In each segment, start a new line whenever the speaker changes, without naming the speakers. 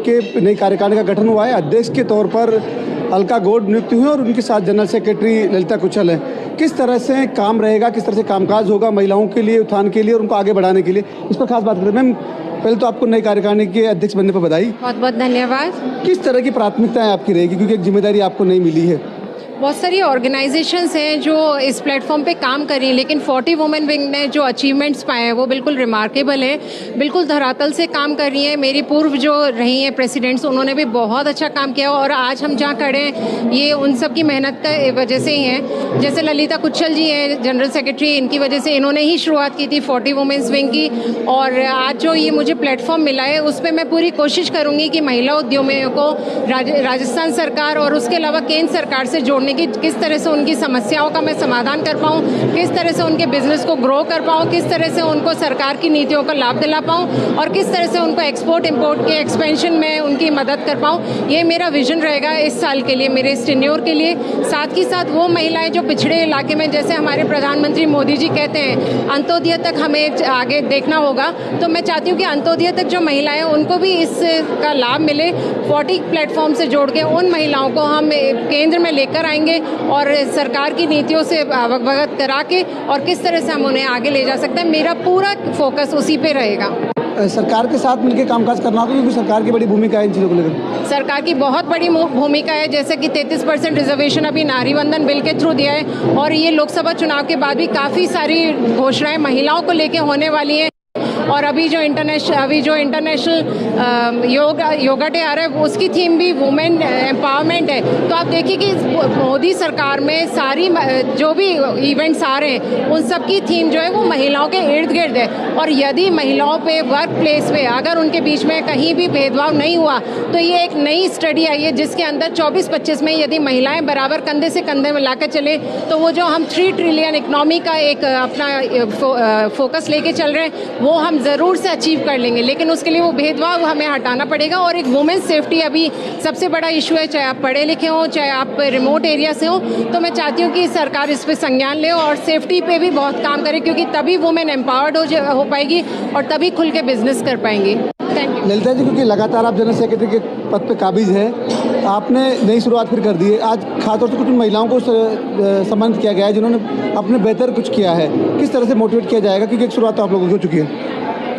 के नई कार्यकारिणी का गठन हुआ है। अध्यक्ष के तौर पर अलका गौड नियुक्त हुई और उनके साथ जनरल सेक्रेटरी ललिता कुशल है। किस तरह से काम रहेगा, किस तरह से कामकाज होगा महिलाओं के लिए, उत्थान के लिए और उनको आगे बढ़ाने के लिए, इस पर खास बात करें। मैम, पहले तो आपको नई कार्यकारिणी के अध्यक्ष बनने पर बधाई।
बहुत बहुत धन्यवाद।
किस तरह की प्राथमिकताएं आपकी रहेगी, क्योंकि एक जिम्मेदारी आपको नहीं मिली है?
बहुत सारी ऑर्गेनाइजेशंस हैं जो इस प्लेटफॉर्म पे काम कर रही हैं, लेकिन 40 वुमेन विंग ने जो अचीवमेंट्स पाए हैं वो बिल्कुल रिमार्केबल है, बिल्कुल धरातल से काम कर रही हैं। मेरी पूर्व जो रही हैं प्रेसिडेंट्स, उन्होंने भी बहुत अच्छा काम किया और आज हम जहाँ खड़े हैं ये उन सब की मेहनत की वजह से ही है। जैसे ललिता कुशल जी हैं जनरल सेक्रेटरी, इनकी वजह से, इन्होंने ही शुरुआत की थी 40 वुमेन्स विंग की, और आज जो ये मुझे प्लेटफॉर्म मिला है उस पर मैं पूरी कोशिश करूँगी कि महिला उद्यमियों को राजस्थान सरकार और उसके अलावा केंद्र सरकार से जोड़ने की, किस तरह से उनकी समस्याओं का मैं समाधान कर पाऊँ, किस तरह से उनके बिजनेस को ग्रो कर पाऊँ, किस तरह से उनको सरकार की नीतियों का लाभ दिला पाऊँ और किस तरह से उनको एक्सपोर्ट इंपोर्ट के एक्सपेंशन में उनकी मदद कर पाऊँ। ये मेरा विजन रहेगा इस साल के लिए, मेरे इस टेन्योर के लिए। साथ ही साथ वो महिलाएं जो पिछड़े इलाके में, जैसे हमारे प्रधानमंत्री मोदी जी कहते हैं अंत्योदय तक हमें आगे देखना होगा, तो मैं चाहती हूँ कि अंत्योदय तक जो महिलाएं उनको भी इसका लाभ मिले। 40 प्लेटफॉर्म से जोड़ के उन महिलाओं को हम केंद्र में लेकर आएंगे और सरकार की नीतियों से अवगत करा के और किस तरह से हम उन्हें आगे ले जा सकते हैं, मेरा पूरा फोकस उसी पे रहेगा।
सरकार के साथ मिलकर कामकाज करना होगा, क्योंकि सरकार की बड़ी भूमिका है इन चीज़ों को लेकर।
सरकार की बहुत बड़ी भूमिका है, जैसे कि 33% रिजर्वेशन अभी नारी वंदन बिल के थ्रू दिया है, और ये लोकसभा चुनाव के बाद भी काफ़ी सारी घोषणाएं महिलाओं को लेके होने वाली हैं। और अभी जो इंटरनेशनल योगा डे आ रहा है उसकी थीम भी वुमेन एम्पावरमेंट है। तो आप देखिए कि मोदी सरकार में सारी जो भी इवेंट्स आ रहे हैं उन सब की थीम जो है वो महिलाओं के इर्द गिर्द है। और यदि महिलाओं पे वर्क प्लेस पे अगर उनके बीच में कहीं भी भेदभाव नहीं हुआ, तो ये एक नई स्टडी आई है जिसके अंदर 24-25 में यदि महिलाएं बराबर कंधे से कंधे मिलाकर चले, तो वो जो हम 3 ट्रिलियन इकोनॉमी का एक अपना फोकस लेके चल रहे हैं वो हम ज़रूर से अचीव कर लेंगे। लेकिन उसके लिए वो भेदभाव हमें हटाना पड़ेगा। और एक वुमेन सेफ्टी अभी सबसे बड़ा इशू है, चाहे आप पढ़े लिखे हों, चाहे आप रिमोट एरिया से हो। तो मैं चाहती हूँ कि सरकार इस पर संज्ञान ले और सेफ्टी पे भी बहुत काम करे, क्योंकि तभी वुमेन एम्पावर्ड हो पाएगी और तभी खुल के बिजनेस कर पाएंगी। Thank you.
ललिता जी, क्योंकि लगातार आप जनरल सेक्रेटरी के पद पे काबिज हैं, आपने नई शुरुआत फिर कर दी है। आज खासतौर से कुछ महिलाओं को सम्मानित किया गया है जिन्होंने अपने बेहतर कुछ किया है। किस तरह से मोटिवेट किया जाएगा, क्योंकि एक शुरुआत तो आप लोगों की हो चुकी है?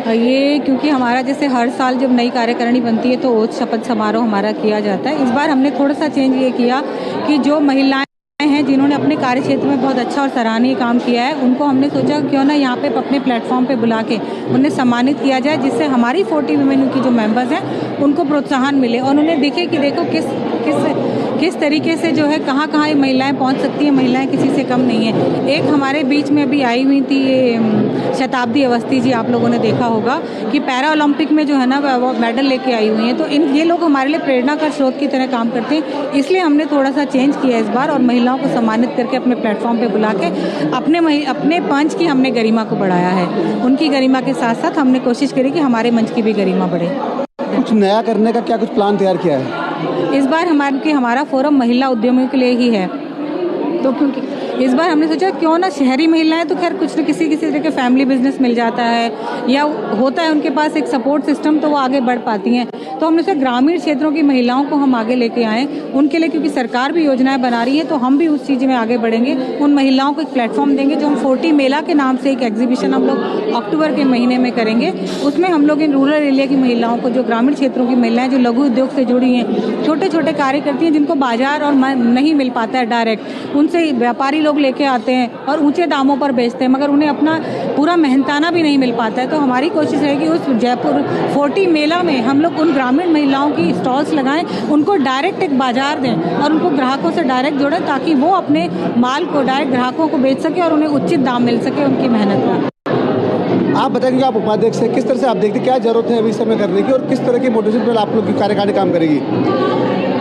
ये क्योंकि हमारा जैसे हर साल जब नई कार्यकारिणी बनती है तो ओथ शपथ समारोह हमारा किया जाता है। इस बार हमने थोड़ा सा चेंज ये किया कि जो महिलाएं हैं जिन्होंने अपने कार्य क्षेत्र में बहुत अच्छा और सराहनीय काम किया है, उनको हमने सोचा क्यों ना यहाँ पे अपने प्लेटफॉर्म पे बुला के उन्हें सम्मानित किया जाए, जिससे हमारी 40 वुमेन की जो मेंबर्स हैं उनको प्रोत्साहन मिले और उन्हें दिखे कि देखो किस तरीके से जो है कहाँ ये महिलाएं पहुँच सकती हैं, महिलाएं किसी से कम नहीं है। एक हमारे बीच में अभी आई हुई थी ये शताब्दी अवस्थी जी, आप लोगों ने देखा होगा कि पैरा ओलंपिक में जो है ना वो मेडल लेके आई हुई हैं। तो ये लोग हमारे लिए प्रेरणा का स्रोत की तरह काम करते हैं, इसलिए हमने थोड़ा सा चेंज किया इस बार और महिलाओं को सम्मानित करके अपने प्लेटफॉर्म पे बुला के अपने मंच की हमने गरिमा को बढ़ाया है। उनकी गरिमा के साथ साथ हमने कोशिश करी कि हमारे मंच की भी गरिमा बढ़े।
कुछ नया करने का क्या कुछ प्लान तैयार किया है?
इस बार हमारा फोरम महिला उद्यमियों के लिए ही है, तो क्योंकि इस बार हमने सोचा क्यों ना शहरी महिलाएं तो खैर कुछ न किसी तरह के फैमिली बिजनेस मिल जाता है या होता है उनके पास एक सपोर्ट सिस्टम, तो वो आगे बढ़ पाती हैं। तो हमने सोचा ग्रामीण क्षेत्रों की महिलाओं को हम आगे लेके आएँ उनके लिए, क्योंकि सरकार भी योजनाएं बना रही है, तो हम भी उस चीज़ में आगे बढ़ेंगे। उन महिलाओं को एक प्लेटफॉर्म देंगे जो हम 40 मेला के नाम से एक एग्जीबिशन हम लोग अक्टूबर के महीने में करेंगे। उसमें हम लोग इन रूरल एरिया की महिलाओं को, जो ग्रामीण क्षेत्रों की महिलाएं जो लघु उद्योग से जुड़ी हैं, छोटे छोटे कार्य करती हैं, जिनको बाजार और नहीं मिल पाता है डायरेक्ट, उनसे व्यापारी लोग लेके आते हैं और ऊंचे दामों पर बेचते हैं, मगर उन्हें अपना पूरा मेहनताना भी नहीं मिल पाता है। तो हमारी कोशिश है कि उस जयपुर 40 मेला में हम लोग उन ग्रामीण महिलाओं की स्टॉल्स लगाएं, उनको डायरेक्ट एक बाजार दें और उनको ग्राहकों से डायरेक्ट जोड़ें, ताकि वो अपने माल को डायरेक्ट ग्राहकों को बेच सके और उन्हें उचित दाम मिल सके उनकी मेहनत का।
आप बताएंगे आप उपाध्यक्ष हैं, किस तरह से आप देखते क्या जरूरत है अभी समय करने की और किस तरह की मोटिवेशन पर आप लोग की कार्यकारिणी काम करेगी?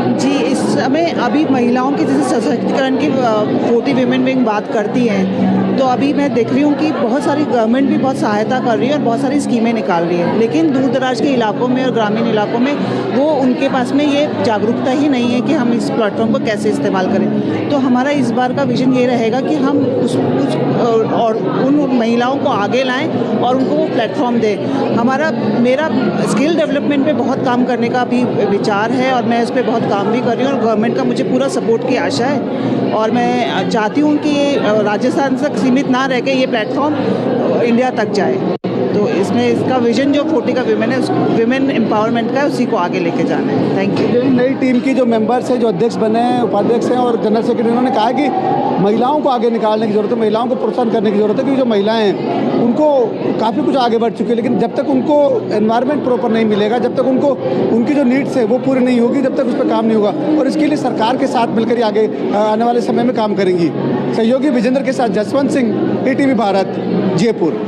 जी, इस समय अभी महिलाओं की जैसे सशक्तिकरण की 40 वीमेन विंग बात करती हैं, तो अभी मैं देख रही हूँ कि बहुत सारी गवर्नमेंट भी बहुत सहायता कर रही है और बहुत सारी स्कीमें निकाल रही है, लेकिन दूर दराज के इलाकों में और ग्रामीण इलाकों में वो उनके पास में ये जागरूकता ही नहीं है कि हम इस प्लेटफॉर्म को कैसे इस्तेमाल करें। तो हमारा इस बार का विजन ये रहेगा कि हम और उन महिलाओं को आगे लाएं और उनको वो प्लेटफॉर्म दें। मेरा स्किल डेवलपमेंट पे बहुत काम करने का भी विचार है और मैं इस पर बहुत काम भी कर रही हूँ और गवर्नमेंट का मुझे पूरा सपोर्ट की आशा है और मैं चाहती हूँ कि ये राजस्थान तक सीमित ना रह के ये प्लेटफॉर्म इंडिया तक जाए। तो इसमें इसका विजन जो 40 का विमेन एम्पावरमेंट का है उसी को आगे लेके जाना है। Thank you.
नई टीम की जो मेंबर्स हैं, जो अध्यक्ष बने हैं, उपाध्यक्ष हैं और जनरल सेक्रेटरी, उन्होंने कहा कि महिलाओं को आगे निकालने की ज़रूरत है, महिलाओं को प्रोत्साहन करने की ज़रूरत है, क्योंकि जो महिलाएं हैं उनको काफ़ी कुछ आगे बढ़ चुकी है, लेकिन जब तक उनको एनवायरनमेंट प्रॉपर नहीं मिलेगा, जब तक उनको उनकी जो नीड्स है वो पूरी नहीं होगी, जब तक उस पर काम नहीं होगा और इसके लिए सरकार के साथ मिलकर ही आगे आने वाले समय में काम करेंगी। सहयोगी विजेंद्र के साथ जसवंत सिंह, ATV भारत, जयपुर।